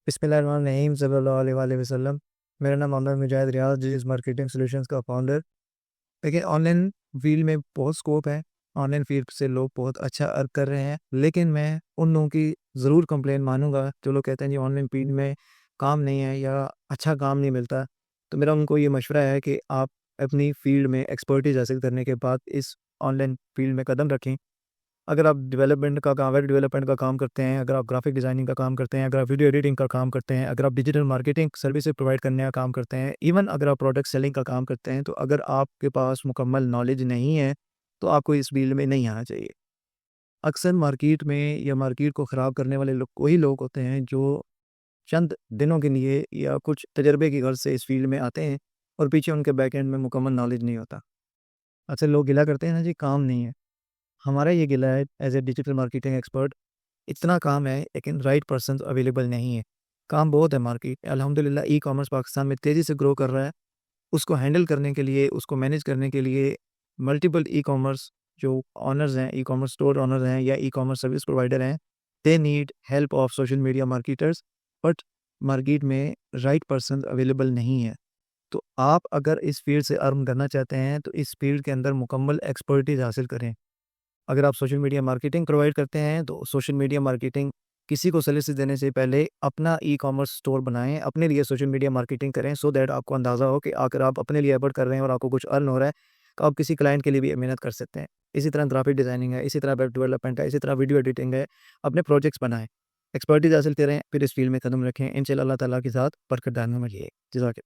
بسم اللہ الرحمن الرحیم صلی اللہ علیہ وآلہ وسلم۔ میرا نام محمد مجاہد ریاض، ڈیجیز مارکیٹنگ سولوشنز کا فاؤنڈر۔ دیکھیں، آن لائن فیلڈ میں بہت سکوپ ہے، آن لائن فیلڈ سے لوگ بہت اچھا ارن کر رہے ہیں، لیکن میں ان لوگوں کی ضرور کمپلین مانوں گا جو لوگ کہتے ہیں جی آن لائن فیلڈ میں کام نہیں ہے یا اچھا کام نہیں ملتا۔ تو میرا ان کو یہ مشورہ ہے کہ آپ اپنی فیلڈ میں ایکسپرٹیز حاصل کرنے کے بعد اس آن لائن فیلڈ میں قدم رکھیں۔ اگر آپ ڈیولپمنٹ کا کام، ویب ڈیولپمنٹ کا کام کرتے ہیں، اگر آپ گرافک ڈیزائننگ کا کام کرتے ہیں، اگر آپ ویڈیو ایڈیٹنگ کا کام کرتے ہیں، اگر آپ ڈیجیٹل مارکیٹنگ سروسز پرووائڈ کرنے کا کام کرتے ہیں، ایون اگر آپ پروڈکٹ سیلنگ کا کام کرتے ہیں، تو اگر آپ کے پاس مکمل نالج نہیں ہے تو آپ کو اس فیلڈ میں نہیں آنا چاہیے۔ اکثر مارکیٹ میں یا مارکیٹ کو خراب کرنے والے لوگ وہی لوگ ہوتے ہیں جو چند دنوں کے لیے یا کچھ تجربے کی غرض سے اس فیلڈ میں آتے ہیں اور پیچھے ان کے بیک اینڈ میں مکمل نالج نہیں ہوتا۔ اکثر لوگ گلا کرتے ہیں نا جی کام نہیں ہے۔ ہمارا یہ گلا ہے as a digital marketing expert, اتنا کام ہے لیکن رائٹ پرسنز اویلیبل نہیں ہے۔ کام بہت ہے، مارکیٹ الحمدللہ ای کامرس پاکستان میں تیزی سے گرو کر رہا ہے۔ اس کو ہینڈل کرنے کے لیے، اس کو مینیج کرنے کے لیے ملٹیپل ای کامرس جو آنرز ہیں، ای کامرس اسٹور آنرز ہیں یا ای کامرس سروس پرووائڈر ہیں، they need help of social media marketers, but market میں رائٹ پرسنز اویلیبل نہیں ہے۔ تو آپ اگر اس فیلڈ سے ارن کرنا چاہتے ہیں تو اس فیلڈ کے اندر مکمل ایکسپرٹیز حاصل کریں۔ اگر آپ سوشل میڈیا مارکیٹنگ پرووائڈ کرتے ہیں تو سوشل میڈیا مارکیٹنگ کسی کو سروسز دینے سے پہلے اپنا ای کامرس اسٹور بنائیں، اپنے لیے سوشل میڈیا مارکیٹنگ کریں، سو دیٹ آپ کو اندازہ ہو کہ اگر آپ اپنے لیے ایفرٹ کر رہے ہیں اور آپ کو کچھ ارن ہو رہا ہے تو آپ کسی کلائنٹ کے لیے بھی محنت کر سکتے ہیں۔ اسی طرح گرافک ڈیزائننگ ہے، اسی طرح ویب ڈیولپمنٹ ہے، اسی طرح ویڈیو ایڈیٹنگ ہے، اپنے پروجیکٹس بنائیں، ایکسپرٹیز حاصل کریں، پھر اس فیلڈ میں قدم رکھیں، انشاءاللہ اللہ تعالیٰ کے ساتھ برکت ڈالنے میں جزاک اللہ۔